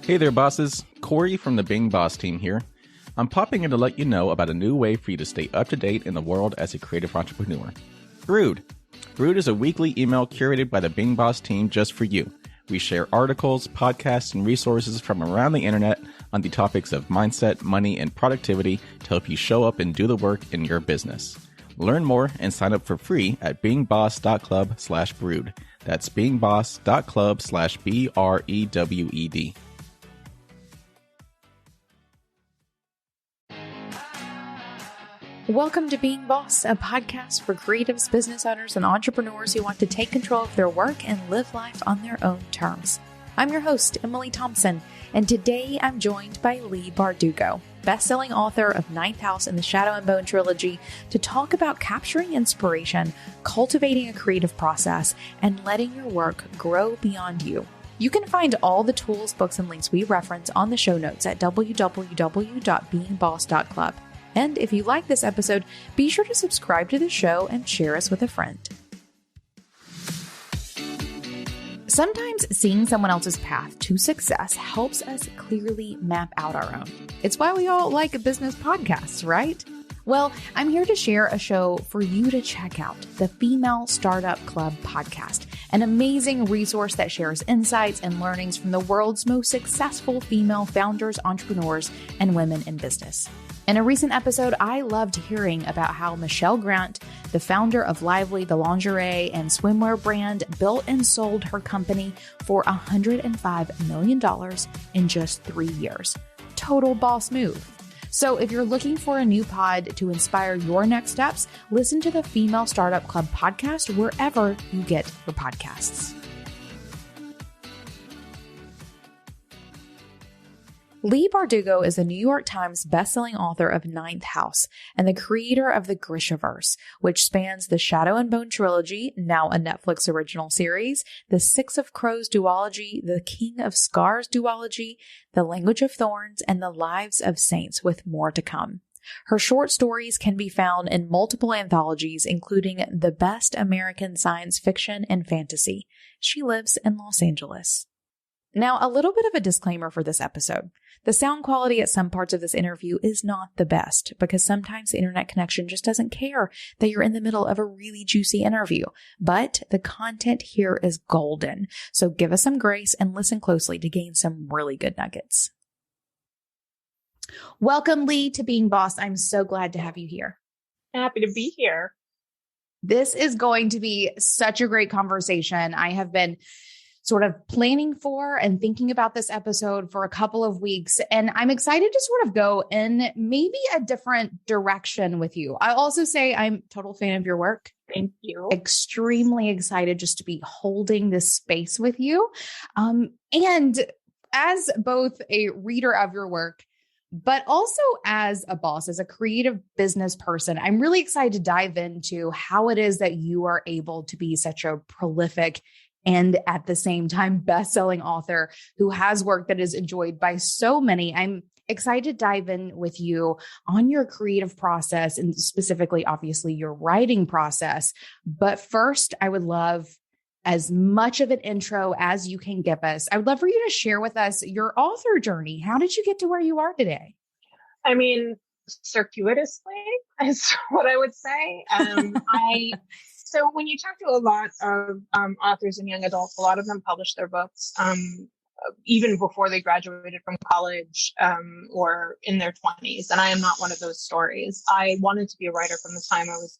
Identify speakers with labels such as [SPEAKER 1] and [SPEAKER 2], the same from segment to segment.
[SPEAKER 1] Hey there, bosses. Corey from the Bing Boss team here. I'm popping in to let you know about a new way for you to stay up to date in the world as a creative entrepreneur. Brood. Brood is a weekly email curated by the Bing Boss team just for you. We share articles, podcasts, and resources from around the internet on the topics of mindset, money, and productivity to help you show up and do the work in your business. Learn more and sign up for free at bingboss.club/brood. That's bingboss.club/BREWED.
[SPEAKER 2] Welcome to Being Boss, a podcast for creatives, business owners, and entrepreneurs who want to take control of their work and live life on their own terms. I'm your host, Emily Thompson, and today I'm joined by Leigh Bardugo, bestselling author of Ninth House and the Shadow and Bone trilogy, to talk about capturing inspiration, cultivating a creative process, and letting your work grow beyond you. You can find all the tools, books, and links we reference on the show notes at www.beingboss.club. And if you like this episode, be sure to subscribe to the show and share us with a friend. Sometimes seeing someone else's path to success helps us clearly map out our own. It's why we all like business podcasts, right? Well, I'm here to share a show for you to check out, the Female Startup Club podcast, an amazing resource that shares insights and learnings from the world's most successful female founders, entrepreneurs, and women in business. In a recent episode, I loved hearing about how Michelle Grant, the founder of Lively, the lingerie and swimwear brand, built and sold her company for $105 million in just 3 years. Total boss move. So if you're looking for a new pod to inspire your next steps, listen to the Female Startup Club podcast wherever you get your podcasts. Leigh Bardugo is a New York Times bestselling author of Ninth House and the creator of the Grishaverse, which spans the Shadow and Bone trilogy, now a Netflix original series, the Six of Crows duology, the King of Scars duology, the Language of Thorns, and the Lives of Saints, with more to come. Her short stories can be found in multiple anthologies, including the Best American Science Fiction and Fantasy. She lives in Los Angeles. Now, a little bit of a disclaimer for this episode. The sound quality at some parts of this interview is not the best because sometimes the internet connection just doesn't care that you're in the middle of a really juicy interview. But the content here is golden. So give us some grace and listen closely to gain some really good nuggets. Welcome, Leigh, to Being Boss. I'm so glad to have you here.
[SPEAKER 3] Happy to be here.
[SPEAKER 2] This is going to be such a great conversation. I have been sort of planning for and thinking about this episode for a couple of weeks. And I'm excited to sort of go in maybe a different direction with you. I'll also say I'm a total fan of your work.
[SPEAKER 3] Thank you.
[SPEAKER 2] Extremely excited just to be holding this space with you. And as both a reader of your work, but also as a boss, as a creative business person, I'm really excited to dive into how it is that you are able to be such a prolific and at the same time, best-selling author who has work that is enjoyed by so many. I'm excited to dive in with you on your creative process and specifically, obviously, your writing process. But first, I would love as much of an intro as you can give us. I would love for you to share with us your author journey. How did you get to where you are today?
[SPEAKER 3] I mean, circuitously is what I would say. So when you talk to a lot of authors and young adults, a lot of them publish their books even before they graduated from college or in their 20s. And I am not one of those stories. I wanted to be a writer from the time I was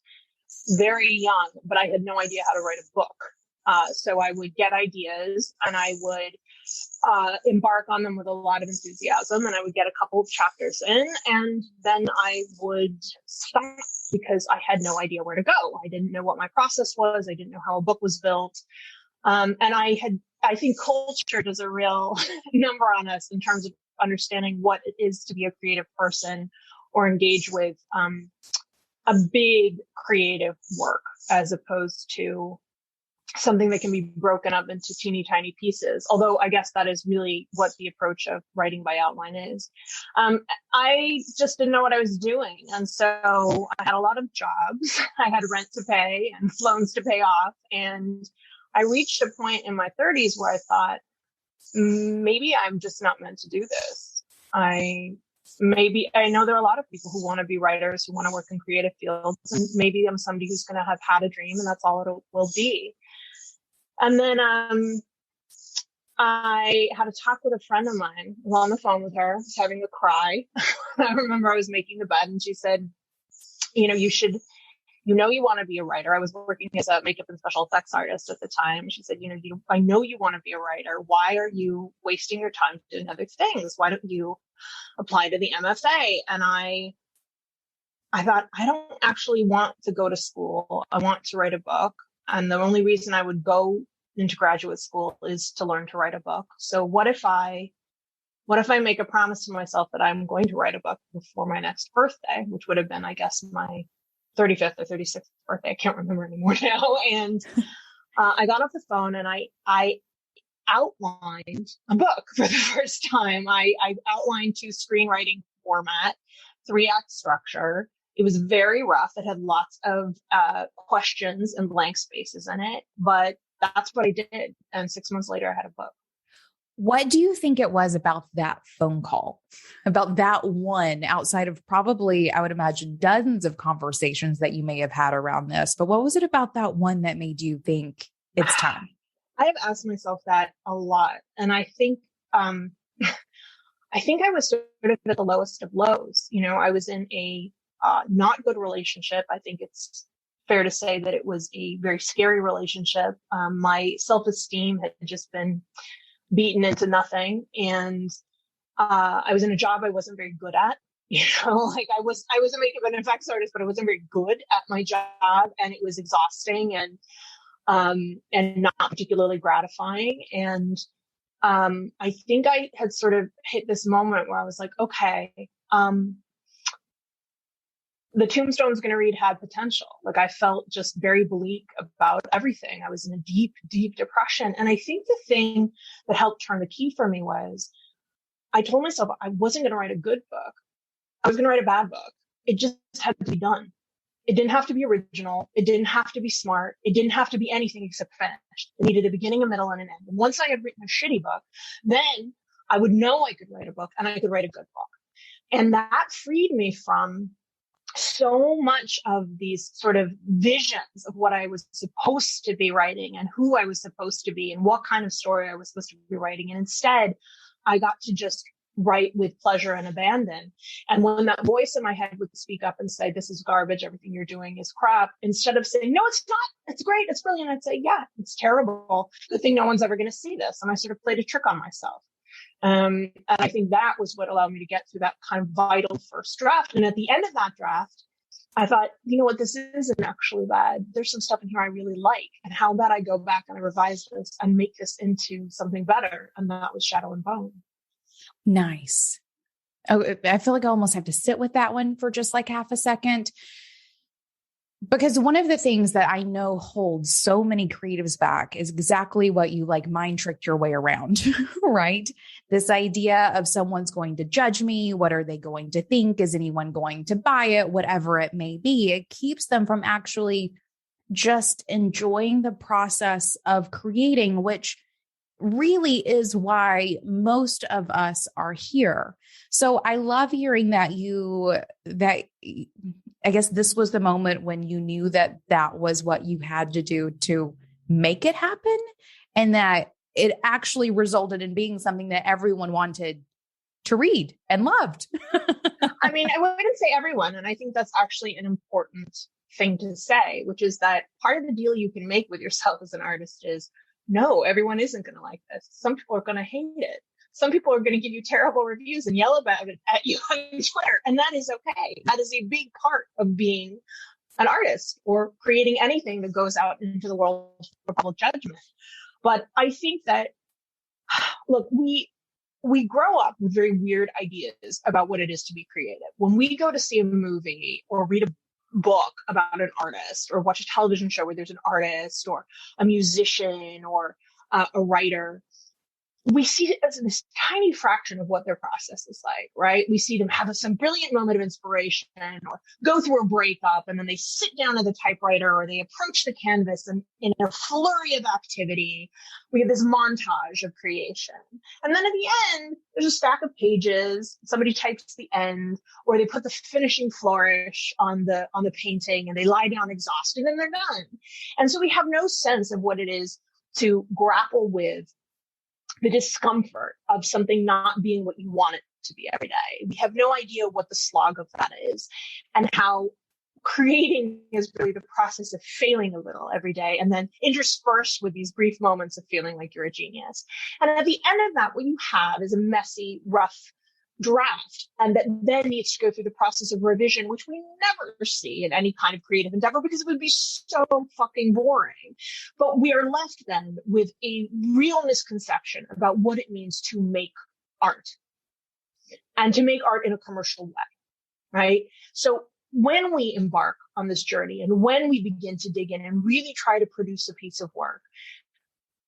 [SPEAKER 3] very young, but I had no idea how to write a book. So I would get ideas and I would embark on them with a lot of enthusiasm, and I would get a couple of chapters in, and then I would stop because I had no idea where to go. I didn't know what my process was. I didn't know how a book was built. And I think culture does a real number on us in terms of understanding what it is to be a creative person or engage with a big creative work as opposed to something that can be broken up into teeny tiny pieces. Although I guess that is really what the approach of writing by outline is. I just didn't know what I was doing. And so I had a lot of jobs. I had rent to pay and loans to pay off. And I reached a point in my 30s where I thought, maybe I'm just not meant to do this. I know there are a lot of people who want to be writers, who want to work in creative fields, and maybe I'm somebody who's going to have had a dream and that's all it will be. And then I had a talk with a friend of mine. I was on the phone with her, was having a cry. I remember I was making the bed and she said, you want to be a writer. I was working as a makeup and special effects artist at the time. She said, I know you want to be a writer. Why are you wasting your time doing other things? Why don't you apply to the MFA? And I thought, I don't actually want to go to school. I want to write a book. And the only reason I would go into graduate school is to learn to write a book. So what if I make a promise to myself that I'm going to write a book before my next birthday, which would have been, I guess, my 35th or 36th birthday. I can't remember anymore now. And I got off the phone and I outlined a book for the first time. I outlined 2 screenwriting format, 3-act structure. It was very rough. It had lots of questions and blank spaces in it, but that's what I did. And 6 months later, I had a book.
[SPEAKER 2] What do you think it was about that phone call, about that one, outside of probably, I would imagine, dozens of conversations that you may have had around this, but what was it about that one that made you think it's time?
[SPEAKER 3] I have asked myself that a lot. And I think, I was sort of at the lowest of lows. I was in a not good relationship. I think it's fair to say that it was a very scary relationship. My self-esteem had just been beaten into nothing. And I was in a job I wasn't very good at. Like I was a makeup and effects artist, but I wasn't very good at my job, and it was exhausting and not particularly gratifying. And I think I had sort of hit this moment where I was like, okay, the tombstone's going to read had potential. Like I felt just very bleak about everything. I was in a deep, deep depression. And I think the thing that helped turn the key for me was I told myself I wasn't going to write a good book. I was going to write a bad book. It just had to be done. It didn't have to be original. It didn't have to be smart. It didn't have to be anything except finished. It needed a beginning, a middle, and an end. And once I had written a shitty book, then I would know I could write a book and I could write a good book. And that freed me from so much of these sort of visions of what I was supposed to be writing and who I was supposed to be and what kind of story I was supposed to be writing. And instead, I got to just write with pleasure and abandon. And when that voice in my head would speak up and say, this is garbage, everything you're doing is crap, instead of saying, no, it's not, it's great, it's brilliant, I'd say, yeah, it's terrible. Good thing no one's ever going to see this. And I sort of played a trick on myself. And I think that was what allowed me to get through that kind of vital first draft. And at the end of that draft, I thought, you know what, this isn't actually bad. There's some stuff in here I really like. And how about I go back and I revise this and make this into something better? And that was Shadow and Bone.
[SPEAKER 2] Nice. Oh, I feel like I almost have to sit with that one for just like half a second. Because one of the things that I know holds so many creatives back is exactly what you like mind tricked your way around, right? This idea of someone's going to judge me. What are they going to think? Is anyone going to buy it? Whatever it may be, it keeps them from actually just enjoying the process of creating, which really is why most of us are here. So I love hearing that I guess this was the moment when you knew that that was what you had to do to make it happen, and that it actually resulted in being something that everyone wanted to read and loved.
[SPEAKER 3] I mean, I wouldn't say everyone. And I think that's actually an important thing to say, which is that part of the deal you can make with yourself as an artist is, no, everyone isn't going to like this. Some people are going to hate it. Some people are going to give you terrible reviews and yell about it at you on Twitter. And that is okay. That is a big part of being an artist or creating anything that goes out into the world for public judgment. But I think that, look, we grow up with very weird ideas about what it is to be creative. When we go to see a movie or read a book about an artist or watch a television show where there's an artist or a musician or a writer, we see it as this tiny fraction of what their process is like, right? We see them have some brilliant moment of inspiration or go through a breakup, and then they sit down at the typewriter or they approach the canvas, and in a flurry of activity, we have this montage of creation. And then at the end, there's a stack of pages. Somebody types the end, or they put the finishing flourish on the painting, and they lie down exhausted and they're done. And so we have no sense of what it is to grapple with the discomfort of something not being what you want it to be every day. We have no idea what the slog of that is, and how creating is really the process of failing a little every day, and then interspersed with these brief moments of feeling like you're a genius. And at the end of that, what you have is a messy, rough draft, and that then needs to go through the process of revision, which we never see in any kind of creative endeavor because it would be so fucking boring. But we are left then with a real misconception about what it means to make art, and to make art in a commercial way, right? So when we embark on this journey, and when we begin to dig in and really try to produce a piece of work,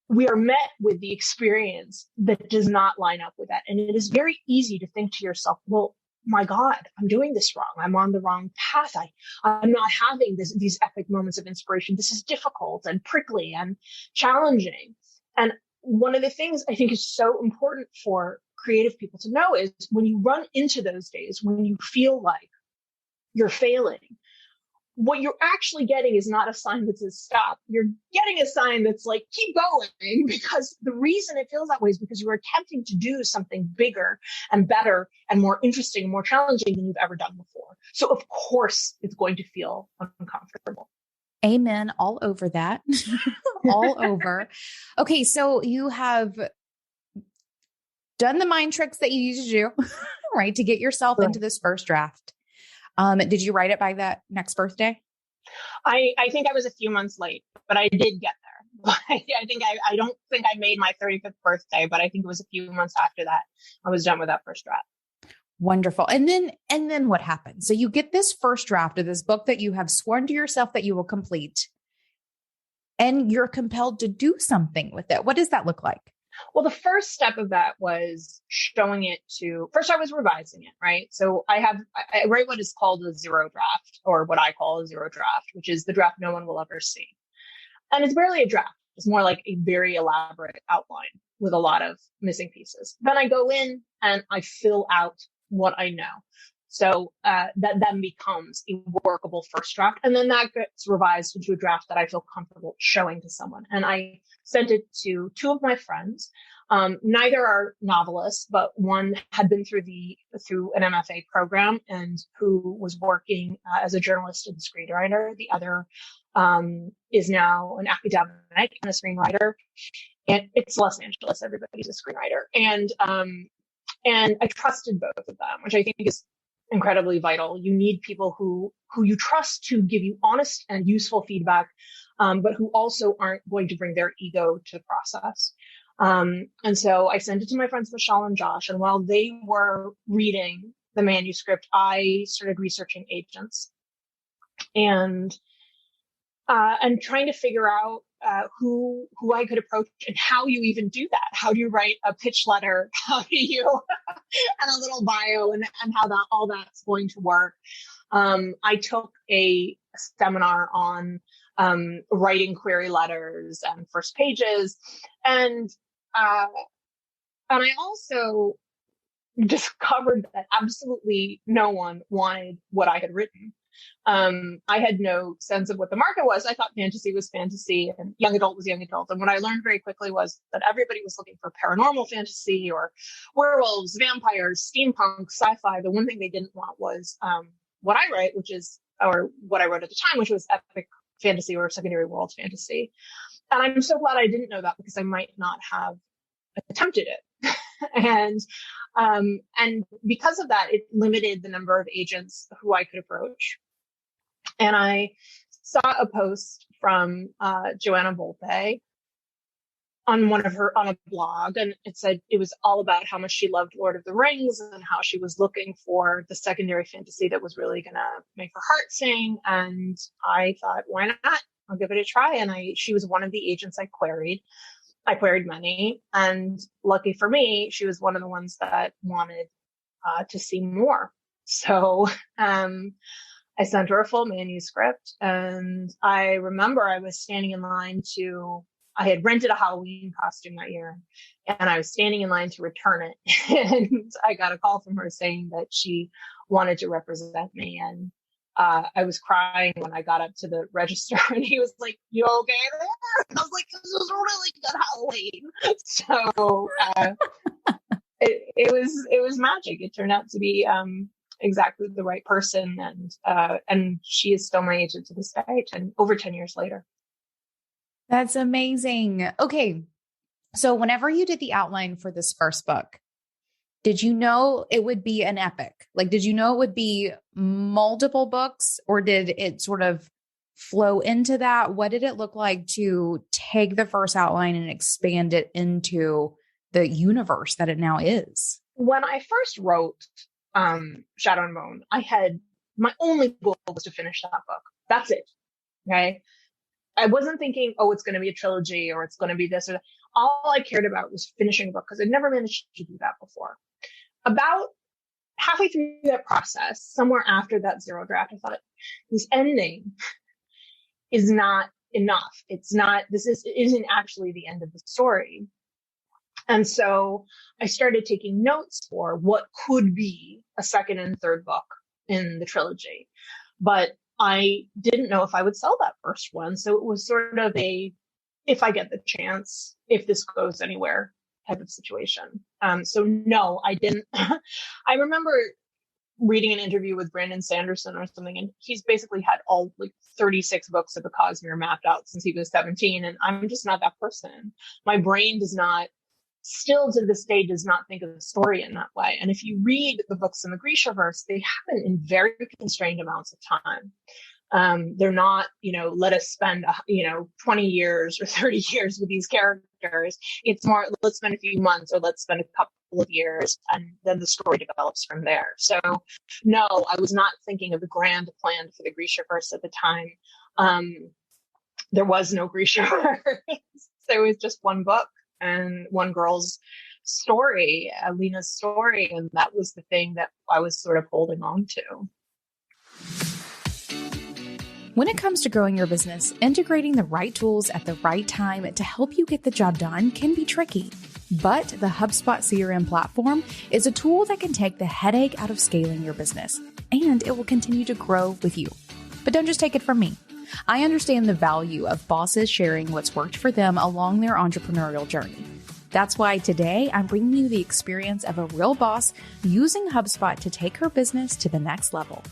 [SPEAKER 3] we are met with the experience that does not line up with that. And it is very easy to think to yourself, well, my God, I'm doing this wrong. I'm on the wrong path. I'm not having these epic moments of inspiration. This is difficult and prickly and challenging. And one of the things I think is so important for creative people to know is when you run into those days, when you feel like you're failing, what you're actually getting is not a sign that says stop. You're getting a sign that's like, keep going, because the reason it feels that way is because you're attempting to do something bigger and better and more interesting and more challenging than you've ever done before. So of course it's going to feel uncomfortable.
[SPEAKER 2] Amen. All over that. All over. Okay. So you have done the mind tricks that you used to do, right? To get yourself into this first draft. Did you write it by that next birthday?
[SPEAKER 3] I think I was a few months late, but I did get there. I don't think I made my 35th birthday, but I think it was a few months after that I was done with that first draft.
[SPEAKER 2] Wonderful. And then what happened? So you get this first draft of this book that you have sworn to yourself that you will complete, and you're compelled to do something with it. What does that look like?
[SPEAKER 3] Well, the first step of that was showing it to, first I was revising it, right? So I write what is called a zero draft, or what I call a zero draft, which is the draft no one will ever see. And it's barely a draft. It's more like a very elaborate outline with a lot of missing pieces. Then I go in and I fill out what I know. So that then becomes a workable first draft. And then that gets revised into a draft that I feel comfortable showing to someone. And I sent it to two of my friends. Neither are novelists, but one had been through an MFA program and who was working as a journalist and screenwriter. The other is now an academic and a screenwriter. And it's Los Angeles. Everybody's a screenwriter. And I trusted both of them, which I think is incredibly vital. You need people who you trust to give you honest and useful feedback, but who also aren't going to bring their ego to the process. And so I sent it to my friends, Michelle and Josh. And while they were reading the manuscript, I started researching agents and trying to figure out who I could approach and how you even do that. How do you write a pitch letter? How do you, and a little bio and how all that's going to work. I took a seminar on writing query letters and first pages. And I also discovered that absolutely no one wanted what I had written. I had no sense of what the market was. I thought fantasy was fantasy and young adult was young adult. And what I learned very quickly was that everybody was looking for paranormal fantasy or werewolves, vampires, steampunk, sci-fi. The one thing they didn't want was what I write, or what I wrote at the time, which was epic fantasy or secondary world fantasy. And I'm so glad I didn't know that, because I might not have attempted it. And because of that, it limited the number of agents who I could approach. And I saw a post from Joanna Volpe on a blog, and it said it was all about how much she loved Lord of the Rings and how she was looking for the secondary fantasy that was really going to make her heart sing. And I thought, why not? I'll give it a try. And she was one of the agents I queried. I queried many, and lucky for me, she was one of the ones that wanted to see more. So I sent her a full manuscript, and I remember I was standing in line I had rented a Halloween costume that year, and I was standing in line to return it. And I got a call from her saying that she wanted to represent me. And I was crying when I got up to the register, and he was like, "You okay there?" I was like, "This is really good Halloween." So it was magic. It turned out to be exactly the right person, and she is still my agent to this day, over 10 years later.
[SPEAKER 2] That's amazing. Okay. So whenever you did the outline for this first book, did you know it would be an epic? Like, did you know it would be multiple books, or did it sort of flow into that? What did it look like to take the first outline and expand it into the universe that it now is?
[SPEAKER 3] When I first wrote Shadow and Bone, my only goal was to finish that book. That's it. Okay. I wasn't thinking, oh, it's going to be a trilogy or it's going to be this or that. All I cared about was finishing a book, because I'd never managed to do that before. About halfway through that process, somewhere after that zero draft, I thought, this ending is not enough. Isn't actually the end of the story. And so I started taking notes for what could be a second and third book in the trilogy. But I didn't know if I would sell that first one. So it was sort of if I get the chance, if this goes anywhere type of situation. So no, I didn't. I remember reading an interview with Brandon Sanderson or something, and he's basically had all 36 books of the Cosmere mapped out since he was 17. And I'm just not that person. My brain still to this day does not think of the story in that way. And if you read the books in the Grishaverse, they happen in very constrained amounts of time. They're not, let us spend, 20 years or 30 years with these characters. It's more, let's spend a few months, or let's spend a couple of years, and then the story develops from there. So no, I was not thinking of the grand plan for the Grishaverse at the time. There was no Grishaverse. There was just one book and one girl's story, Alina's story. And that was the thing that I was sort of holding on to.
[SPEAKER 2] When it comes to growing your business, integrating the right tools at the right time to help you get the job done can be tricky. But the HubSpot CRM platform is a tool that can take the headache out of scaling your business, and it will continue to grow with you. But don't just take it from me. I understand the value of bosses sharing what's worked for them along their entrepreneurial journey. That's why today I'm bringing you the experience of a real boss using HubSpot to take her business to the next level.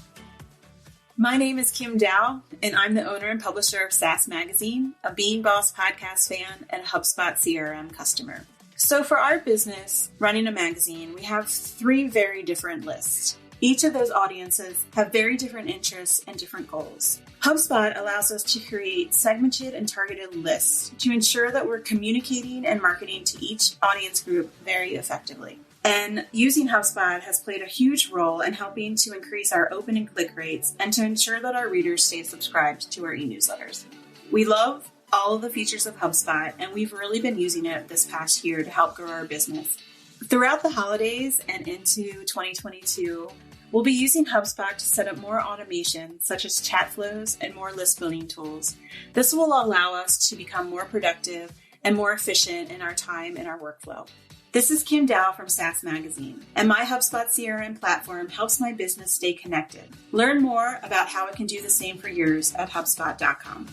[SPEAKER 4] My name is Kim Dow, and I'm the owner and publisher of SaaS Magazine, a Being Boss podcast fan, and a HubSpot CRM customer. So for our business, running a magazine, we have 3 very different lists. Each of those audiences have very different interests and different goals. HubSpot allows us to create segmented and targeted lists to ensure that we're communicating and marketing to each audience group very effectively. And using HubSpot has played a huge role in helping to increase our open and click rates and to ensure that our readers stay subscribed to our e-newsletters. We love all of the features of HubSpot, and we've really been using it this past year to help grow our business. Throughout the holidays and into 2022, we'll be using HubSpot to set up more automation, such as chat flows and more list building tools. This will allow us to become more productive and more efficient in our time and our workflow. This is Kim Dow from SaaS Magazine, and my HubSpot CRM platform helps my business stay connected. Learn more about how it can do the same for yours at HubSpot.com.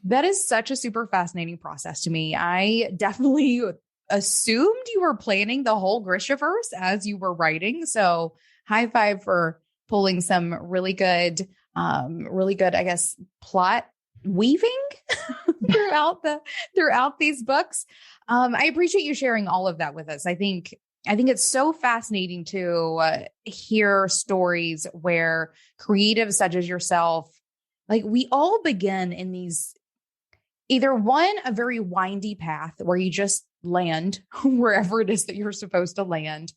[SPEAKER 2] That is such a super fascinating process to me. I definitely assumed you were planning the whole Grishaverse as you were writing. So high five for pulling some really good, I guess, plot weaving throughout these books. I appreciate you sharing all of that with us. I think it's so fascinating to hear stories where creatives such as yourself, we all begin in these, either one, a very windy path where you just land wherever it is that you're supposed to land,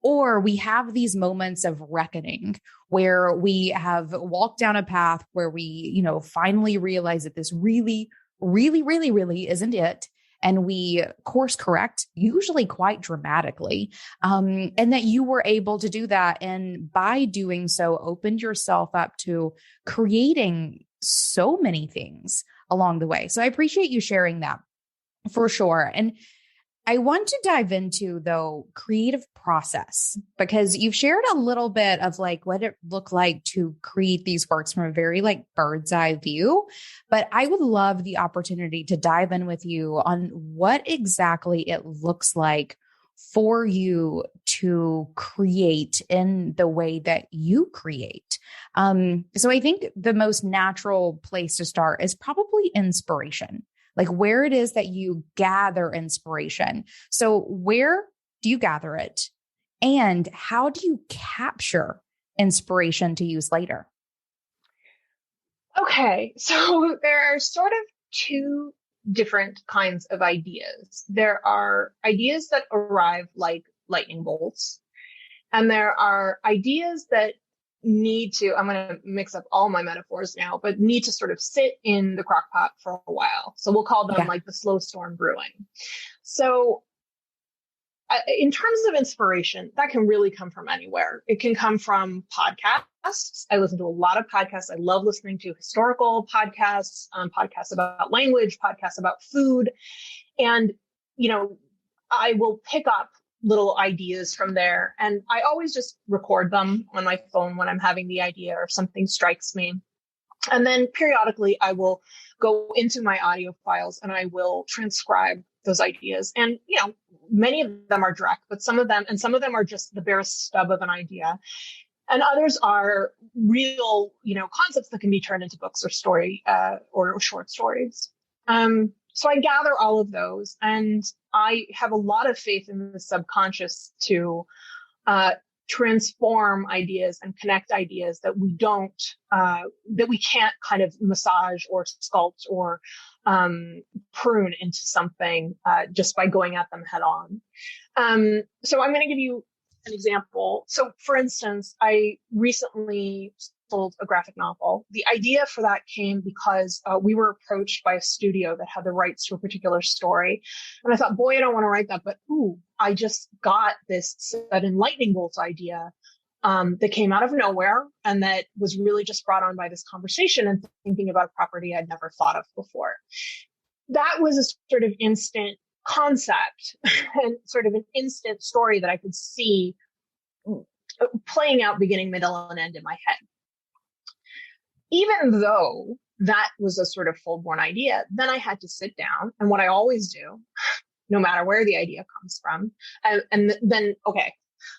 [SPEAKER 2] or we have these moments of reckoning where we have walked down a path where we, finally realize that this really, really, really, really isn't it. And we course correct, usually quite dramatically. And that you were able to do that. And by doing so, opened yourself up to creating so many things along the way. So I appreciate you sharing that for sure. And I want to dive into, though, creative process, because you've shared a little bit of like what it looked like to create these works from a very like bird's eye view. But I would love the opportunity to dive in with you on what exactly it looks like for you to create in the way that you create. So I think the most natural place to start is probably inspiration. Like where it is that you gather inspiration. So where do you gather it? And how do you capture inspiration to use later?
[SPEAKER 3] Okay, so there are sort of two different kinds of ideas. There are ideas that arrive like lightning bolts, and there are ideas that need to, I'm going to mix up all my metaphors now, but need to sort of sit in the crock pot for a while. So we'll call them like the slow storm brewing. So in terms of inspiration, that can really come from anywhere. It can come from podcasts. I listen to a lot of podcasts. I love listening to historical podcasts, podcasts about language, podcasts about food. And, you know, I will pick up little ideas from there. And I always just record them on my phone when I'm having the idea or if something strikes me. And then periodically I will go into my audio files and I will transcribe those ideas. And, you know, many of them are direct, but some of them are just the barest stub of an idea. And others are real, you know, concepts that can be turned into books or story, or short stories. So I gather all of those, and I have a lot of faith in the subconscious to transform ideas and connect ideas that we can't kind of massage or sculpt or prune into something just by going at them head on. So I'm going to give you an example. So for instance, I recently sold a graphic novel. The idea for that came because we were approached by a studio that had the rights to a particular story. And I thought, boy, I don't want to write that, but I just got this sudden lightning bolt idea that came out of nowhere and that was really just brought on by this conversation and thinking about a property I'd never thought of before. That was a sort of instant concept and sort of an instant story that I could see playing out beginning, middle, and end in my head. Even though that was a sort of full-born idea, then I had to sit down, and what I always do, no matter where the idea comes from, and then, okay,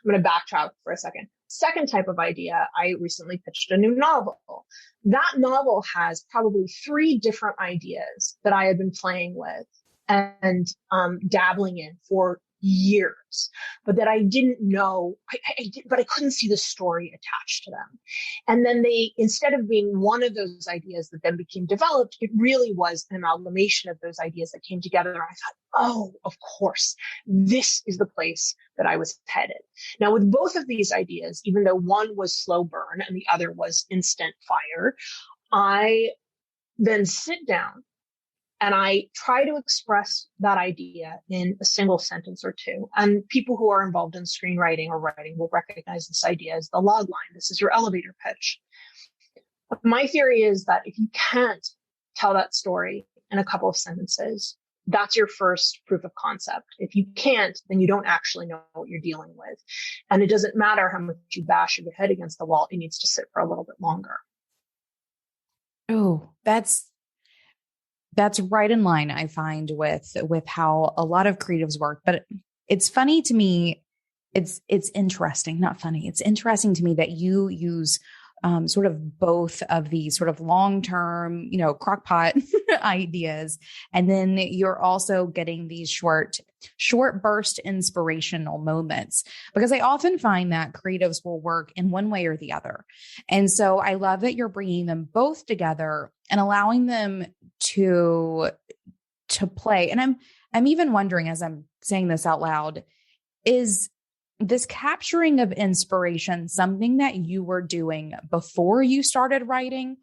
[SPEAKER 3] I'm going to backtrack for a second. Second type of idea, I recently pitched a new novel. That novel has probably 3 different ideas that I had been playing with and dabbling in for years, but that I didn't know, but I couldn't see the story attached to them. And then they, instead of being one of those ideas that then became developed, it really was an amalgamation of those ideas that came together. And I thought, oh, of course, this is the place that I was headed. Now, with both of these ideas, even though one was slow burn and the other was instant fire, I then sit down and I try to express that idea in a single sentence or two. And people who are involved in screenwriting or writing will recognize this idea as the log line. This is your elevator pitch. My theory is that if you can't tell that story in a couple of sentences, that's your first proof of concept. If you can't, then you don't actually know what you're dealing with. And it doesn't matter how much you bash your head against the wall. It needs to sit for a little bit longer.
[SPEAKER 2] Oh, that's right in line, I find, with how a lot of creatives work. But it's funny to me. It's interesting, not funny. It's interesting to me that you use sort of both of these sort of long-term, crockpot ideas. And then you're also getting these short burst inspirational moments, because I often find that creatives will work in one way or the other. And so I love that you're bringing them both together and allowing them to play. And I'm even wondering, as I'm saying this out loud, is this capturing of inspiration something that you were doing before you started writing?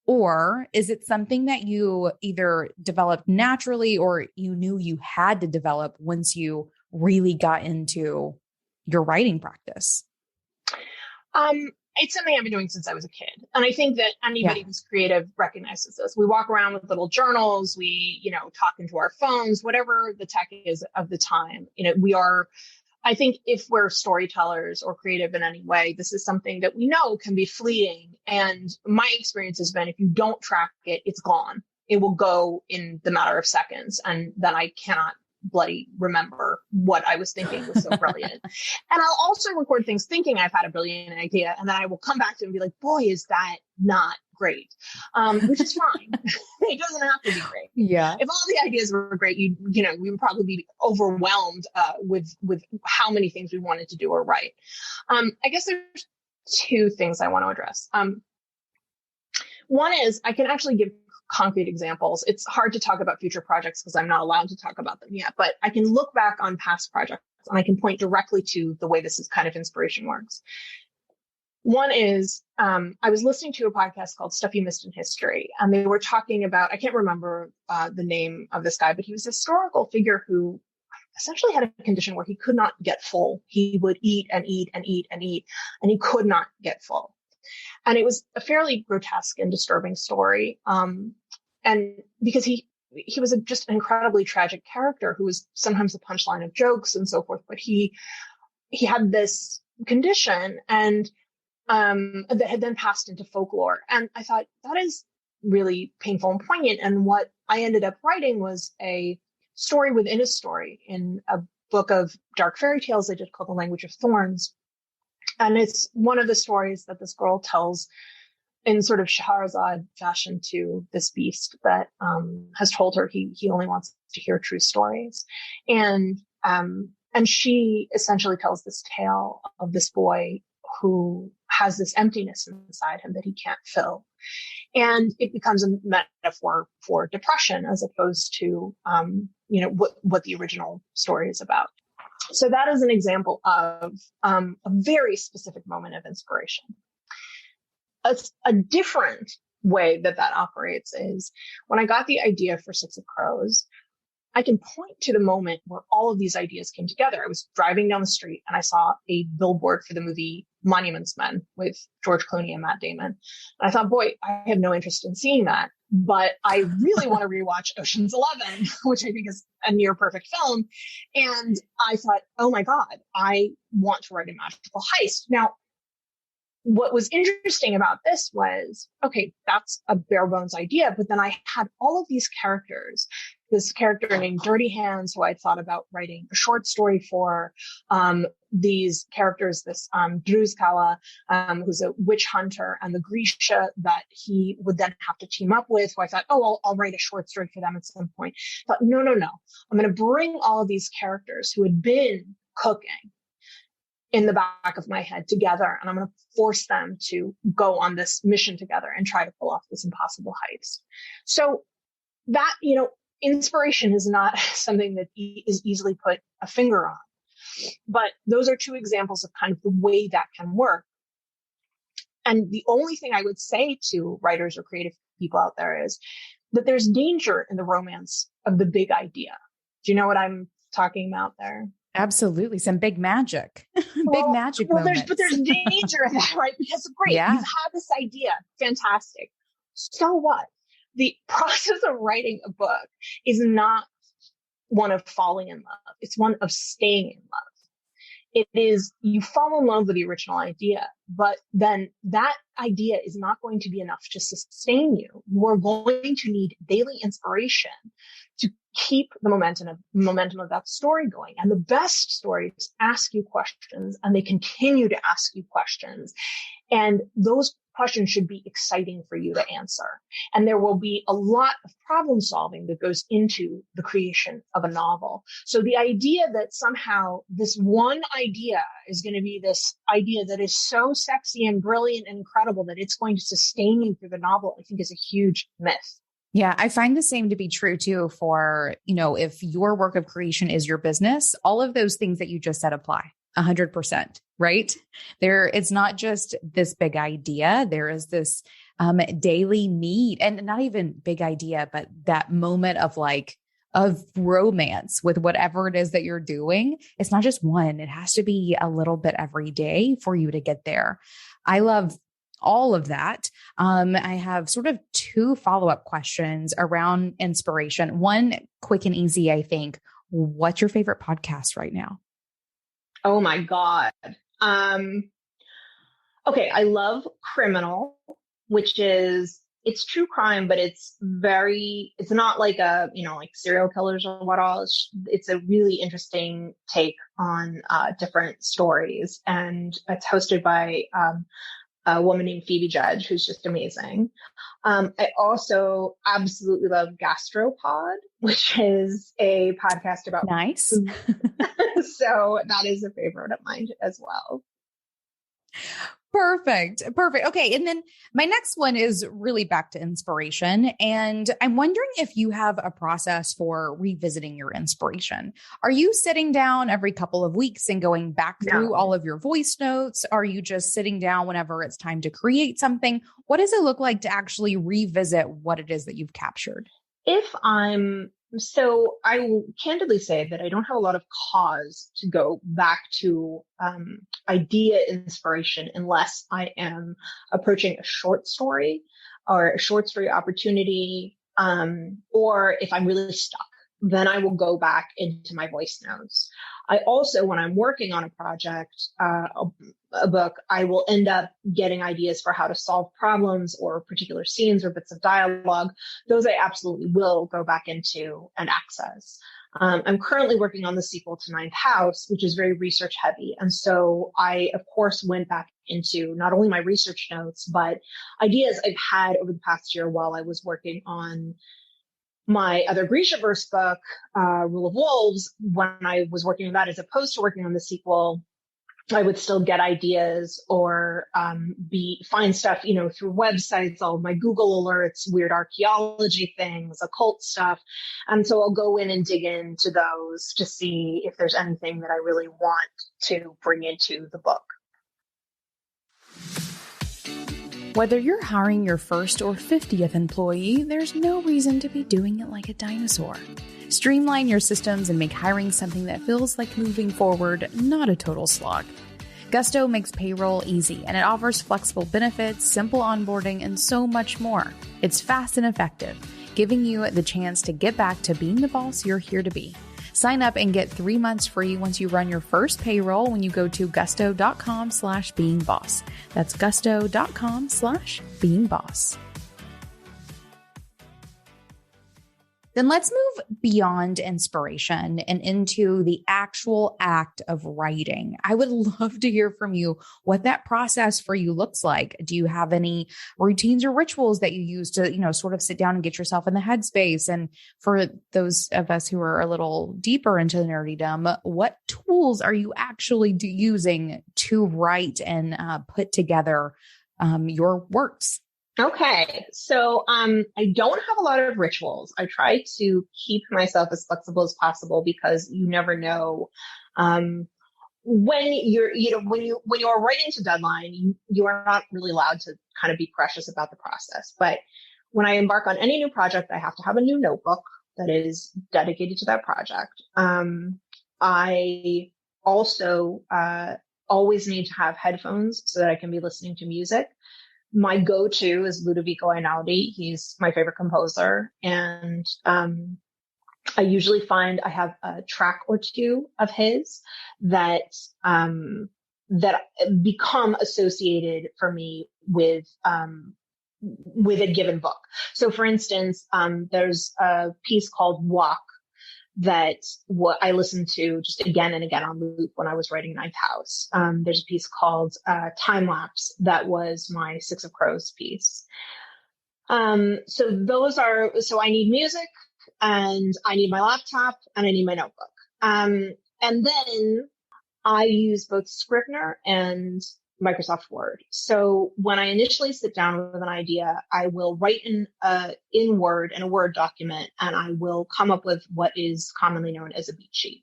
[SPEAKER 2] Or is it something that you either developed naturally or you knew you had to develop once you really got into your writing practice?
[SPEAKER 3] It's something I've been doing since I was a kid. And I think that anybody who's creative recognizes this. We walk around with little journals, we, talk into our phones, whatever the tech is of the time. I think if we're storytellers or creative in any way, this is something that we know can be fleeting. And my experience has been, if you don't track it, it's gone. It will go in the matter of seconds. And then I cannot bloody remember what I was thinking was so brilliant. And I'll also record things thinking I've had a brilliant idea. And then I will come back to it and be like, boy, is that not great? Which is fine. It doesn't have to be great.
[SPEAKER 2] Yeah.
[SPEAKER 3] If all the ideas were great, we would probably be overwhelmed with how many things we wanted to do or write. I guess there's two things I want to address. One is I can actually give concrete examples. It's hard to talk about future projects because I'm not allowed to talk about them yet, but I can look back on past projects and I can point directly to the way this is kind of inspiration works. One is, I was listening to a podcast called Stuff You Missed in History, and they were talking about, I can't remember the name of this guy, but he was a historical figure who essentially had a condition where he could not get full. He would eat and eat and eat and eat, and he could not get full. And it was a fairly grotesque and disturbing story. And because he was just an incredibly tragic character who was sometimes the punchline of jokes and so forth, but he had this condition and that had then passed into folklore. And I thought that is really painful and poignant. And what I ended up writing was a story within a story in a book of dark fairy tales I did called The Language of Thorns. And it's one of the stories that this girl tells in sort of Scheherazade fashion to this beast that has told her he only wants to hear true stories. And she essentially tells this tale of this boy who has this emptiness inside him that he can't fill. And it becomes a metaphor for depression as opposed to, what the original story is about. So that is an example of a very specific moment of inspiration. A different way that operates is when I got the idea for Six of Crows, I can point to the moment where all of these ideas came together. I was driving down the street and I saw a billboard for the movie Monuments Men with George Clooney and Matt Damon. And I thought, boy, I have no interest in seeing that, but I really want to rewatch Ocean's 11, which I think is a near perfect film. And I thought, oh my God, I want to write a magical heist. Now, what was interesting about this was, okay, that's a bare bones idea, but then I had all of these characters, this character named Dirty Hands, who I thought about writing a short story for, these characters, this Druzkala, who's a witch hunter, and the Grisha that he would then have to team up with, who I thought, oh, I'll write a short story for them at some point. But no. I'm going to bring all of these characters who had been cooking in the back of my head together, and I'm going to force them to go on this mission together and try to pull off this impossible heist. So that, inspiration is not something that is easily put a finger on. But those are two examples of kind of the way that can work. And the only thing I would say to writers or creative people out there is that there's danger in the romance of the big idea. Do you know what I'm talking about there?
[SPEAKER 2] Absolutely. Some big magic, moments.
[SPEAKER 3] But there's danger in that, right? Because great, you've had this idea. Fantastic. So what? The process of writing a book is not one of falling in love. It's one of staying in love. It is, you fall in love with the original idea, but then that idea is not going to be enough to sustain you. You are going to need daily inspiration to keep the momentum of that story going. And the best stories ask you questions, and they continue to ask you questions. And those questions should be exciting for you to answer. And there will be a lot of problem solving that goes into the creation of a novel. So the idea that somehow this one idea is going to be this idea that is so sexy and brilliant and incredible that it's going to sustain you through the novel, I think is a huge myth.
[SPEAKER 2] Yeah, I find the same to be true too for, if your work of creation is your business, all of those things that you just said apply 100%, right? It's not just this big idea. There is this daily need, and not even big idea, but that moment of of romance with whatever it is that you're doing. It's not just one, it has to be a little bit every day for you to get there. I love all of that. I have sort of two follow-up questions around inspiration. One quick and easy, I think. What's your favorite podcast right now?
[SPEAKER 3] Oh my God. Okay. I love Criminal, which is, it's true crime, but it's not like like serial killers or what all. It's a really interesting take on different stories. And it's hosted by a woman named Phoebe Judge, who's just amazing. I also absolutely love Gastropod, which is a podcast about
[SPEAKER 2] nice.
[SPEAKER 3] So that is a favorite of mine as well.
[SPEAKER 2] Perfect. Okay. And then my next one is really back to inspiration. And I'm wondering if you have a process for revisiting your inspiration. Are you sitting down every couple of weeks and going back through all of your voice notes? Are you just sitting down whenever it's time to create something? What does it look like to actually revisit what it is that you've captured?
[SPEAKER 3] So I will candidly say that I don't have a lot of cause to go back to idea inspiration unless I am approaching a short story or a short story opportunity, or if I'm really stuck, then I will go back into my voice notes. I also, when I'm working on a project, a book, I will end up getting ideas for how to solve problems or particular scenes or bits of dialogue. Those I absolutely will go back into and access. I'm currently working on the sequel to Ninth House, which is very research heavy. And so I, of course, went back into not only my research notes, but ideas I've had over the past year while I was working on my other Grishaverse book, Rule of Wolves. When I was working on that, as opposed to working on the sequel, I would still get ideas or find stuff, through websites, all of my Google alerts, weird archaeology things, occult stuff. And so I'll go in and dig into those to see if there's anything that I really want to bring into the book.
[SPEAKER 2] Whether you're hiring your first or 50th employee, there's no reason to be doing it like a dinosaur. Streamline your systems and make hiring something that feels like moving forward, not a total slog. Gusto makes payroll easy, and it offers flexible benefits, simple onboarding, and so much more. It's fast and effective, giving you the chance to get back to being the boss you're here to be. Sign up and get 3 months free once you run your first payroll when you go to gusto.com/beingboss. That's gusto.com/beingboss. Then let's move beyond inspiration and into the actual act of writing. I would love to hear from you what that process for you looks like. Do you have any routines or rituals that you use to, sort of sit down and get yourself in the headspace? And for those of us who are a little deeper into the nerdydom, what tools are you actually using to write and put together your works?
[SPEAKER 3] Okay. So, I don't have a lot of rituals. I try to keep myself as flexible as possible because you never know, when you're writing to deadline, you are not really allowed to kind of be precious about the process. But when I embark on any new project, I have to have a new notebook that is dedicated to that project. I also, always need to have headphones so that I can be listening to music. My go-to is Ludovico Einaudi. He's my favorite composer. And I usually find I have a track or two of his that become associated for me with a given book. So for instance, there's a piece called Walk that I listened to just again and again on loop when I was writing Ninth House. There's a piece called Time Lapse that was my Six of Crows piece. So I need music and I need my laptop and I need my notebook. And then I use both Scrivener and Microsoft Word. So when I initially sit down with an idea, I will write in Word in a Word document, and I will come up with what is commonly known as a beat sheet.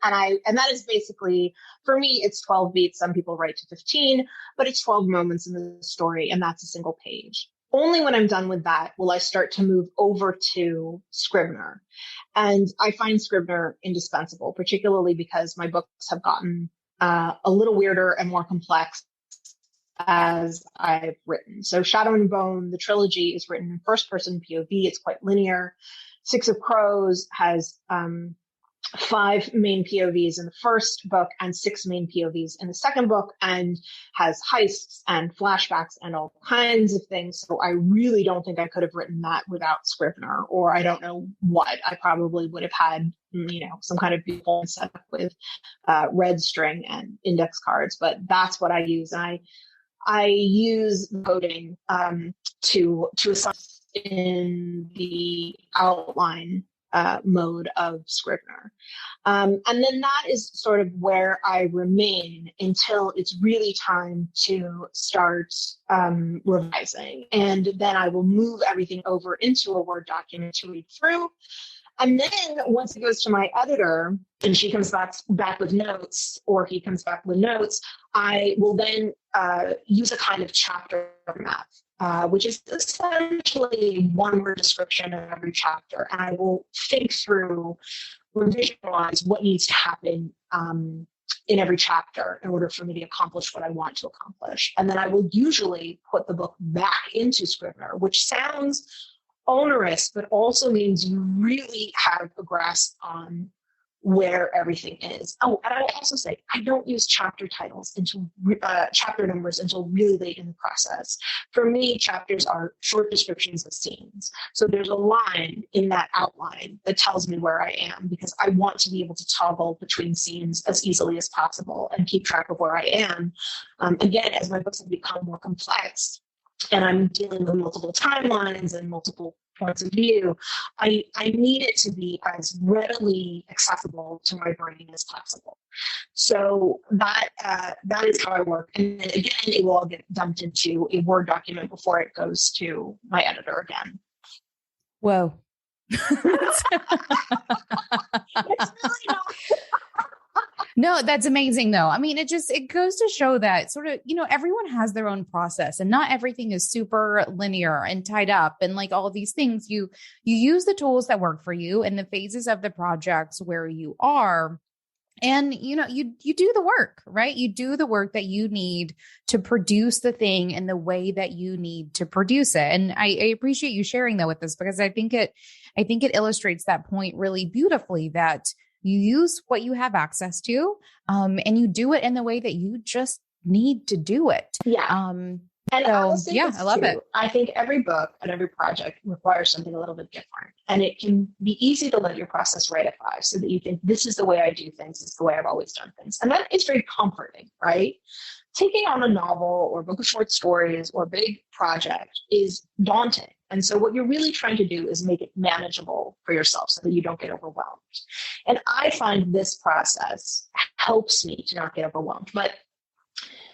[SPEAKER 3] And that is basically, for me, it's 12 beats. Some people write to 15, but it's 12 moments in the story, and that's a single page. only when I'm done with that will I start to move over to Scrivener. And I find Scrivener indispensable, particularly because my books have gotten a little weirder and more complex as I've written. So Shadow and Bone, the trilogy, is written in first person POV. It's quite linear. Six of Crows has 5 main POVs in the first book and 6 main POVs in the second book, and has heists and flashbacks and all kinds of things. So I really don't think I could have written that without Scrivener, or I don't know what. I probably would have had, some kind of beautiful setup with red string and index cards, but that's what I use. And I use coding to assign in the outline mode of Scrivener. And then that is sort of where I remain until it's really time to start revising. And then I will move everything over into a Word document to read through. And then once it goes to my editor and she comes back with notes, or he comes back with notes, I will then use a kind of chapter map, which is essentially one word description of every chapter. And I will think through or visualize what needs to happen in every chapter in order for me to accomplish what I want to accomplish. And then I will usually put the book back into Scrivener, which sounds onerous, but also means you really have a grasp on where everything is. Oh, and I will also say, I don't use chapter titles until chapter numbers until really late in the process. For me, chapters are short descriptions of scenes. So there's a line in that outline that tells me where I am, because I want to be able to toggle between scenes as easily as possible and keep track of where I am. Again, as my books have become more complex, and I'm dealing with multiple timelines and multiple points of view, I need it to be as readily accessible to my brain as possible. So that is how I work. And then again, it will all get dumped into a Word document before it goes to my editor again.
[SPEAKER 2] Whoa.
[SPEAKER 3] It's really not.
[SPEAKER 2] No, that's amazing though. I mean, it goes to show that sort of, everyone has their own process and not everything is super linear and tied up and like all these things. You use the tools that work for you and the phases of the projects where you are. And, you do the work, right? You do the work that you need to produce the thing in the way that you need to produce it. And I appreciate you sharing that with us, because I think it illustrates that point really beautifully, that you use what you have access to, and you do it in the way that you just need to do it.
[SPEAKER 3] Yeah. And
[SPEAKER 2] I love it.
[SPEAKER 3] I think every book and every project requires something a little bit different. And it can be easy to let your process ratify so that you think, this is the way I do things. It's the way I've always done things. And that is very comforting, right? Taking on a novel or a book of short stories or a big project is daunting. And so what you're really trying to do is make it manageable for yourself so that you don't get overwhelmed. And I find this process helps me to not get overwhelmed. But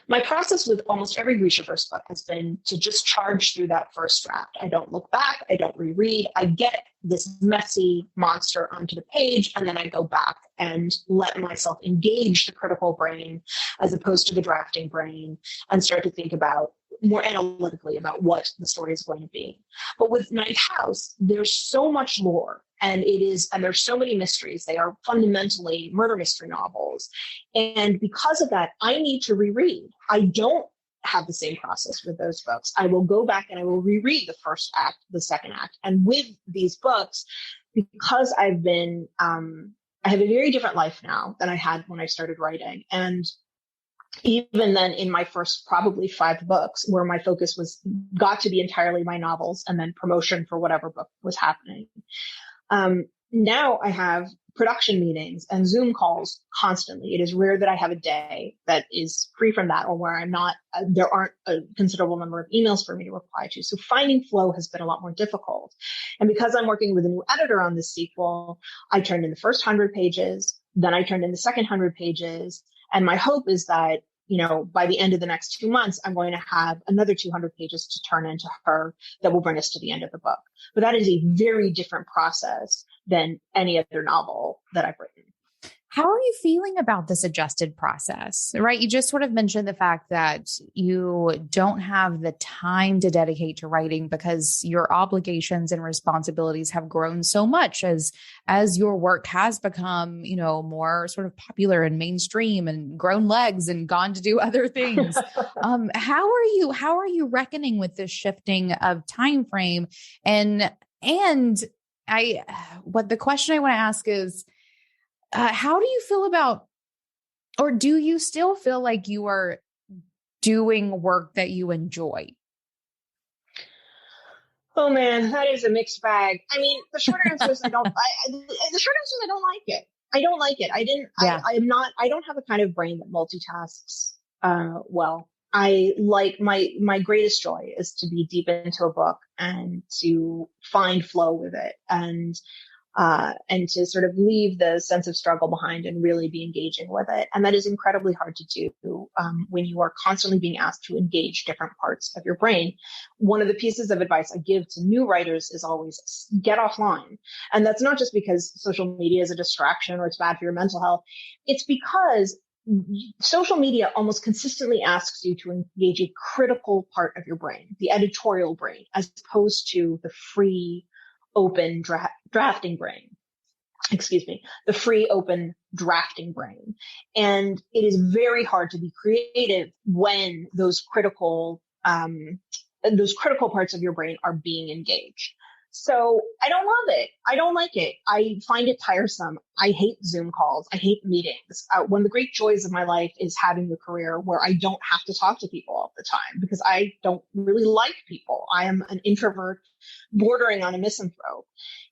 [SPEAKER 3] my process with almost every Grishaverse book has been to just charge through that first draft. I don't look back. I don't reread. I get this messy monster onto the page, and then I go back and let myself engage the critical brain as opposed to the drafting brain, and start to think about more analytically about what the story is going to be. But with Ninth House, there's so much lore, and there's so many mysteries. They are fundamentally murder mystery novels. And because of that, I need to reread. I don't have the same process with those books. I will go back and I will reread the first act, the second act. And with these books, because I have a very different life now than I had when I started writing. And even then, in my first probably 5 books, where my focus got to be entirely my novels and then promotion for whatever book was happening. Now I have production meetings and Zoom calls constantly. It is rare that I have a day that is free from that, or where there aren't a considerable number of emails for me to reply to. So finding flow has been a lot more difficult. And because I'm working with a new editor on this sequel, I turned in the first 100 pages, then I turned in the second 100 pages. And my hope is that, by the end of the next 2 months, I'm going to have another 200 pages to turn into her that will bring us to the end of the book. But that is a very different process than any other novel that I've written.
[SPEAKER 2] How are you feeling about this adjusted process, right? You just sort of mentioned the fact that you don't have the time to dedicate to writing because your obligations and responsibilities have grown so much as your work has become, more sort of popular and mainstream and grown legs and gone to do other things. How are you reckoning with this shifting of time frame? And what the question I want to ask is, how do you feel about, or do you still feel like you are doing work that you enjoy?
[SPEAKER 3] Oh man, that is a mixed bag. I mean, the short answer is I don't like it. I don't like it. I don't have a kind of brain that multitasks, well. I like my greatest joy is to be deep into a book and to find flow with it and to sort of leave the sense of struggle behind and really be engaging with it. And that is incredibly hard to do when you are constantly being asked to engage different parts of your brain. One of the pieces of advice I give to new writers is always get offline. And that's not just because social media is a distraction or it's bad for your mental health. It's because social media almost consistently asks you to engage a critical part of your brain, the editorial brain, as opposed to the free, open drafting brain. The free, open drafting brain. And it is very hard to be creative when those critical parts of your brain are being engaged. So I don't love it. I don't like it. I find it tiresome. I hate Zoom calls. I hate meetings. One of the great joys of my life is having a career where I don't have to talk to people all the time because I don't really like people. I am an introvert bordering on a misanthrope.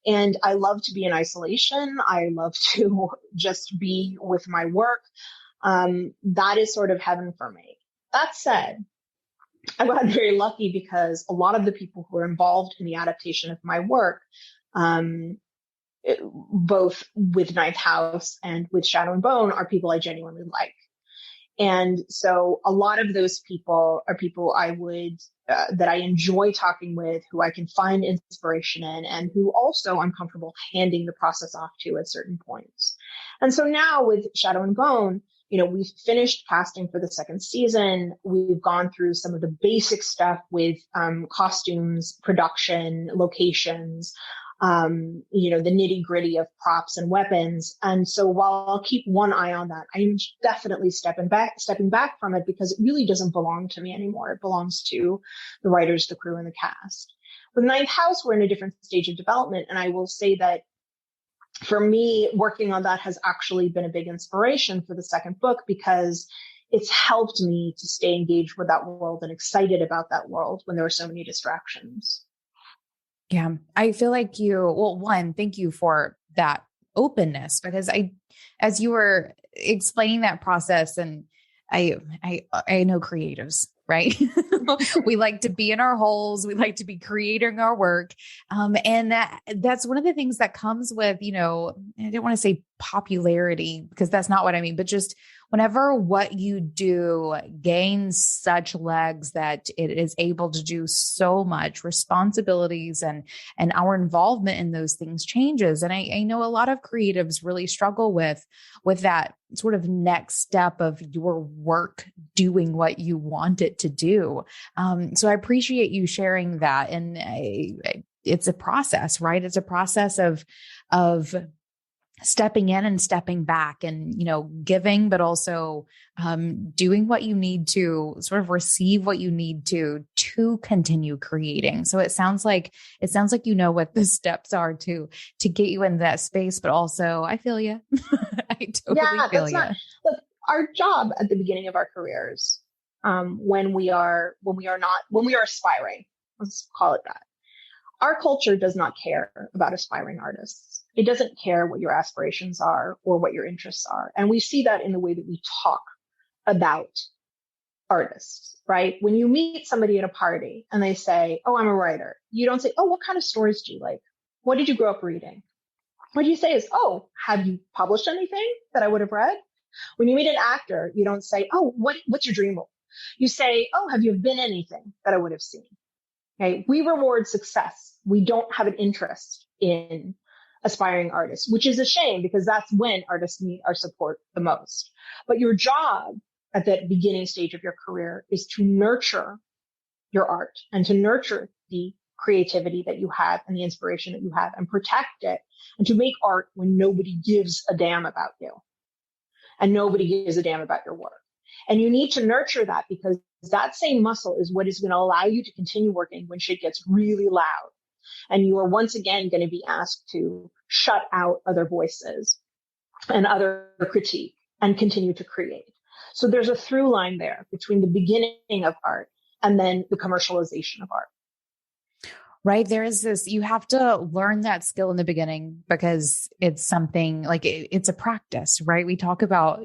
[SPEAKER 3] And I love to be in isolation. I love to just be with my work. That is sort of heaven for me. That said, I got very lucky because a lot of the people who are involved in the adaptation of my work, both with Ninth House and with Shadow and Bone, are people I genuinely like. And so a lot of those people are people that I enjoy talking with, who I can find inspiration in, and who also I'm comfortable handing the process off to at certain points. And so now with Shadow and Bone, we've finished casting for the second season. We've gone through some of the basic stuff with costumes, production, locations, the nitty gritty of props and weapons. And so while I'll keep one eye on that, I'm definitely stepping back from it because it really doesn't belong to me anymore. It belongs to the writers, the crew, and the cast. With Ninth House, we're in a different stage of development. And I will say that for me, working on that has actually been a big inspiration for the second book because it's helped me to stay engaged with that world and excited about that world when there are so many distractions.
[SPEAKER 2] Yeah, I feel like thank you for that openness because as you were explaining that process, and I know creatives, right? We like to be in our holes. We like to be creating our work. And that's one of the things that comes with, I don't want to say popularity because that's not what I mean, but just whenever what you do gains such legs that it is able to do so much, responsibilities and our involvement in those things changes. And I know a lot of creatives really struggle with that sort of next step of your work doing what you want it to do. So I appreciate you sharing that. And it's a process, right? It's a process of stepping in and stepping back and, giving, but also doing what you need to sort of receive what you need to continue creating. So it sounds like what the steps are to get you in that space, but also I feel you. I totally feel you.
[SPEAKER 3] Look, our job at the beginning of our careers, when we are aspiring, let's call it that. Our culture does not care about aspiring artists. It doesn't care what your aspirations are or what your interests are. And we see that in the way that we talk about artists, right? When you meet somebody at a party and they say, "Oh, I'm a writer," you don't say, "Oh, what kind of stories do you like? What did you grow up reading?" What you say is, "Oh, have you published anything that I would have read?" When you meet an actor, you don't say, "Oh, what's your dream role?" You say, "Oh, have you been anything that I would have seen?" Okay. We reward success. We don't have an interest in aspiring artists, which is a shame because that's when artists need our support the most. But your job at that beginning stage of your career is to nurture your art and to nurture the creativity that you have and the inspiration that you have and protect it, and to make art when nobody gives a damn about you and nobody gives a damn about your work. And you need to nurture that, because that same muscle is what is going to allow you to continue working when shit gets really loud. And you are once again going to be asked to shut out other voices and other critique and continue to create. So there's a through line there between the beginning of art and then the commercialization of art.
[SPEAKER 2] Right. There is this, you have to learn that skill in the beginning because it's something like it's a practice, right? We talk about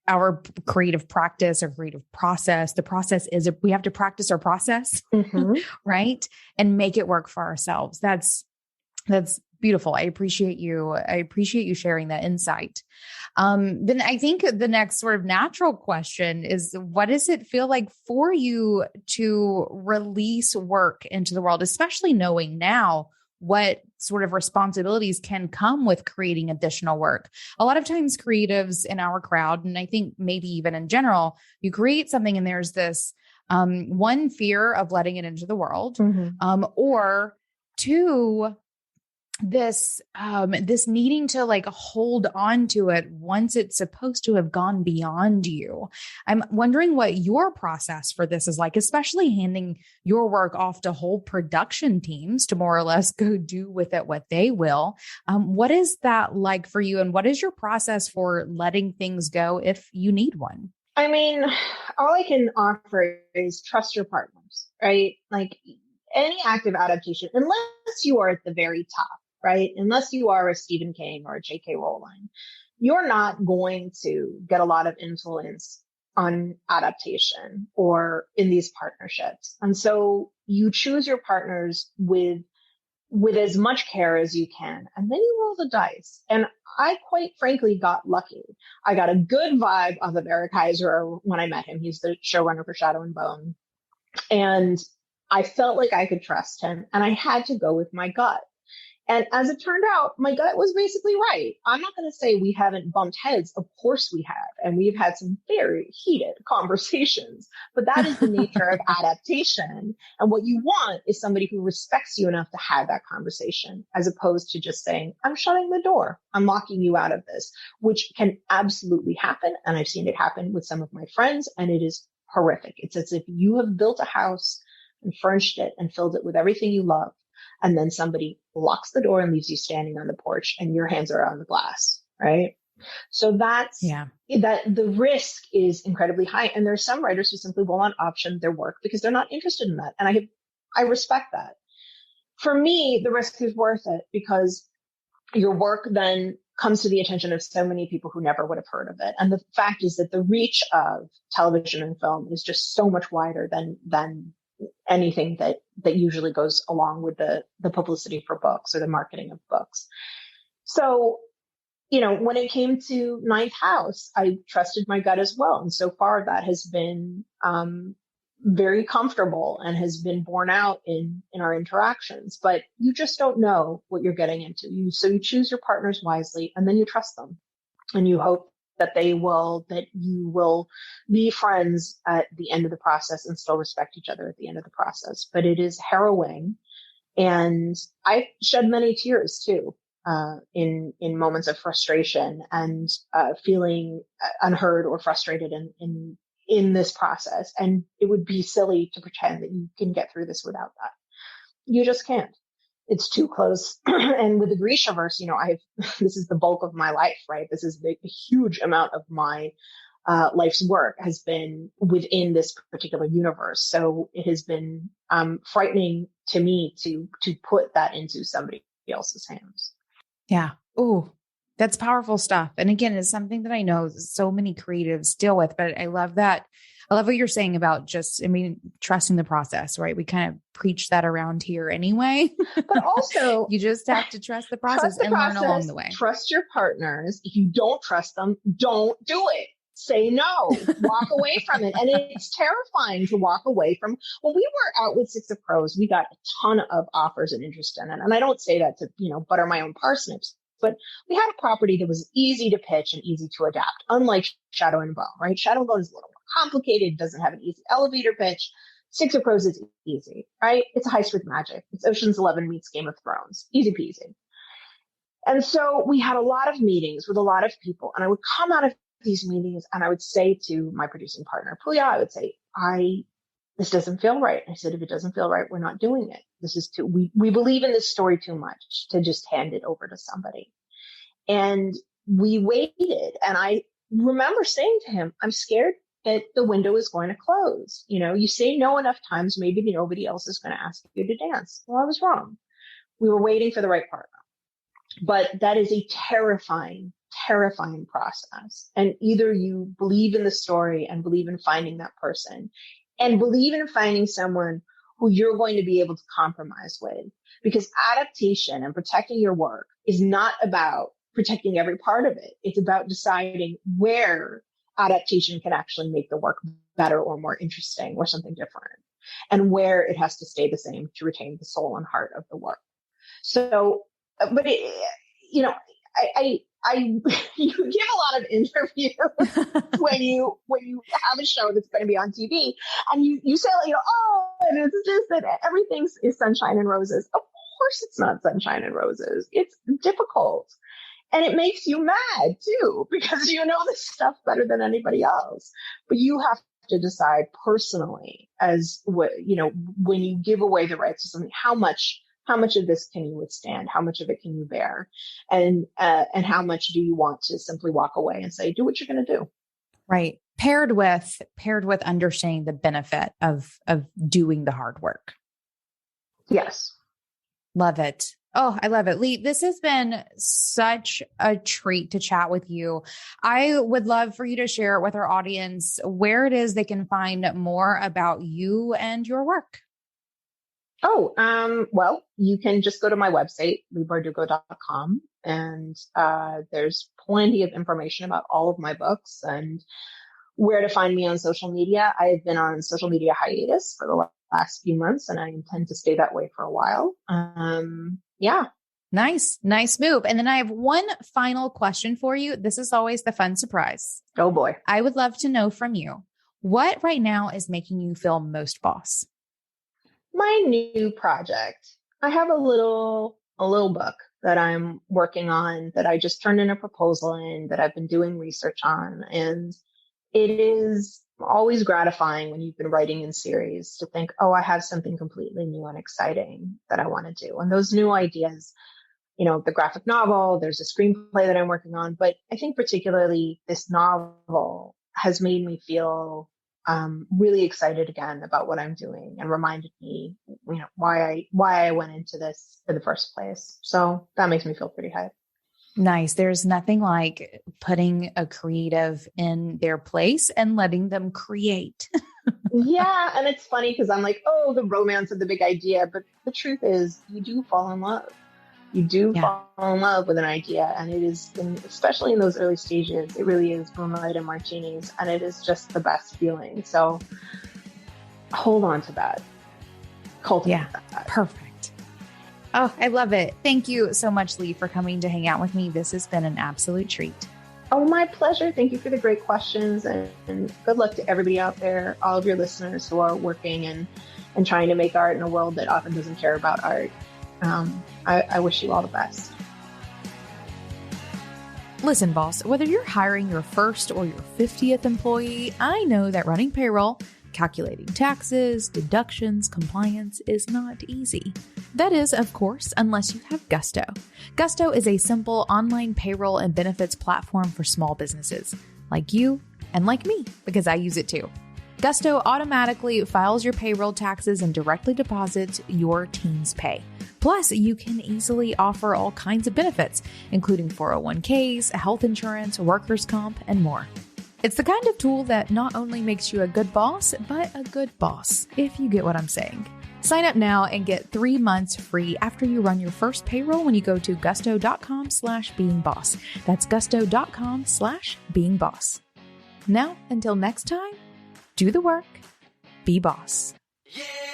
[SPEAKER 2] our creative practice or creative process. The process is we have to practice our process, right? And make it work for ourselves. That's beautiful. I appreciate you sharing that insight. Then I think the next sort of natural question is, what does it feel like for you to release work into the world, especially knowing now what sort of responsibilities can come with creating additional work? A lot of times creatives in our crowd, and I think maybe even in general, you create something and there's this one, fear of letting it into the world, or two, this needing to like hold on to it once it's supposed to have gone beyond you. I'm wondering what your process for this is like, especially handing your work off to whole production teams to more or less go do with it what they will. What is that like for you? And what is your process for letting things go if you need one?
[SPEAKER 3] I mean, all I can offer is trust your partners, right? Like any active adaptation, unless you are at the very top, right? Unless you are a Stephen King or a J.K. Rowling, you're not going to get a lot of influence on adaptation or in these partnerships. And so you choose your partners with as much care as you can, and then you roll the dice. And I quite frankly got lucky. I got a good vibe off of Eric Heiser when I met him. He's the showrunner for Shadow and Bone. And I felt like I could trust him, and I had to go with my gut. And as it turned out, my gut was basically right. I'm not going to say we haven't bumped heads. Of course we have. And we've had some very heated conversations, but that is the nature of adaptation. And what you want is somebody who respects you enough to have that conversation, as opposed to just saying, I'm shutting the door. I'm locking you out of this, which can absolutely happen. And I've seen it happen with some of my friends, and it is horrific. It's as if you have built a house and furnished it and filled it with everything you love, and then somebody locks the door and leaves you standing on the porch and your hands are on the glass, right? So that the risk is incredibly high. And there are some writers who simply will not option their work because they're not interested in that. And I respect that. For me, the risk is worth it because your work then comes to the attention of so many people who never would have heard of it. And the fact is that the reach of television and film is just so much wider than anything that usually goes along with the publicity for books or the marketing of books. So, when it came to Ninth House, I trusted my gut as well. And so far that has been very comfortable and has been borne out in our interactions. But you just don't know what you're getting into. So you choose your partners wisely, and then you trust them, and you hope that you will be friends at the end of the process and still respect each other at the end of the process. But it is harrowing. And I shed many tears too, in moments of frustration and, feeling unheard or frustrated in this process. And it would be silly to pretend that you can get through this without that. You just can't. It's too close. And with the Grishaverse, this is the bulk of my life, right? This is the huge amount of my life's work has been within this particular universe. So it has been frightening to me to put that into somebody else's hands.
[SPEAKER 2] Yeah. Oh, that's powerful stuff. And again, it's something that I know so many creatives deal with, but I love that. I love what you're saying about trusting the process, right? We kind of preach that around here anyway,
[SPEAKER 3] but also
[SPEAKER 2] you just have to trust the process and learn along the way.
[SPEAKER 3] Trust your partners. If you don't trust them, don't do it. say no, walk away from it. And it's terrifying to walk away from. When we were out with Six of Crows, we got a ton of offers and interest in it. And I don't say that to, butter my own parsnips, but we had a property that was easy to pitch and easy to adapt, unlike Shadow and Bone, right? Shadow and Bone is a little more complicated, doesn't have an easy elevator pitch. Six of Crows is easy, right? It's a high street magic. It's Ocean's 11 meets Game of Thrones. Easy peasy. And so we had a lot of meetings with a lot of people, and I would come out of these meetings and I would say to my producing partner, Pooya, I would say, this doesn't feel right. I said, if it doesn't feel right, we're not doing it. This is we believe in this story too much to just hand it over to somebody. And we waited. And I remember saying to him, I'm scared that the window is going to close. You say no enough times, maybe nobody else is going to ask you to dance. Well, I was wrong. We were waiting for the right partner. But that is a terrifying process. And either you believe in the story and believe in finding that person and believe in finding someone who you're going to be able to compromise with, because adaptation and protecting your work is not about protecting every part of it. It's about deciding where adaptation can actually make the work better or more interesting or something different, and where it has to stay the same to retain the soul and heart of the work. So, but you give a lot of interviews when you have a show that's going to be on TV, and you say, and it's just that everything is sunshine and roses. Of course it's not sunshine and roses. It's difficult. And it makes you mad too, because you know this stuff better than anybody else. But you have to decide personally as when you give away the rights to something, how much of this can you withstand? How much of it can you bear? And how much do you want to simply walk away and say, do what you're going to do?
[SPEAKER 2] Right. Paired with understanding the benefit of doing the hard work.
[SPEAKER 3] Yes.
[SPEAKER 2] Love it. Oh, I love it. Leigh, this has been such a treat to chat with you. I would love for you to share with our audience where it is they can find more about you and your work.
[SPEAKER 3] Well, you can just go to my website, leighbardugo.com, and there's plenty of information about all of my books and where to find me on social media. I've been on social media hiatus for the last few months, and I intend to stay that way for a while. Yeah.
[SPEAKER 2] Nice move. And then I have one final question for you. This is always the fun surprise.
[SPEAKER 3] Oh boy.
[SPEAKER 2] I would love to know from you, what right now is making you feel most boss?
[SPEAKER 3] My new project. I have a little book that I'm working on that I just turned in a proposal in, that I've been doing research on. And it is always gratifying when you've been writing in series to think, oh, I have something completely new and exciting that I want to do. And those new ideas, the graphic novel, there's a screenplay that I'm working on, but I think particularly this novel has made me feel really excited again about what I'm doing, and reminded me, why I went into this in the first place. So that makes me feel pretty hyped.
[SPEAKER 2] Nice. There's nothing like putting a creative in their place and letting them create.
[SPEAKER 3] Yeah. And it's funny because I'm like, oh, the romance of the big idea. But the truth is, you do fall in love. You do fall in love with an idea. And it is, especially in those early stages, it really is moonlight and martinis. And it is just the best feeling. So hold on to that. Cultivate that.
[SPEAKER 2] Perfect. Oh, I love it. Thank you so much, Leigh, for coming to hang out with me. This has been an absolute treat.
[SPEAKER 3] Oh, my pleasure. Thank you for the great questions, and good luck to everybody out there, all of your listeners who are working and trying to make art in a world that often doesn't care about art. I wish you all the best.
[SPEAKER 2] Listen, boss, whether you're hiring your first or your 50th employee, I know that running payroll, calculating taxes, deductions, compliance is not easy. That is, of course, unless you have Gusto. Gusto is a simple online payroll and benefits platform for small businesses like you and like me, because I use it too. Gusto automatically files your payroll taxes and directly deposits your team's pay. Plus, you can easily offer all kinds of benefits, including 401ks, health insurance, workers' comp, and more. It's the kind of tool that not only makes you a good boss, but a good boss, if you get what I'm saying. Sign up now and get 3 months free after you run your first payroll when you go to gusto.com/beingboss. That's gusto.com/beingboss. Now, until next time, do the work, be boss.
[SPEAKER 5] Yeah.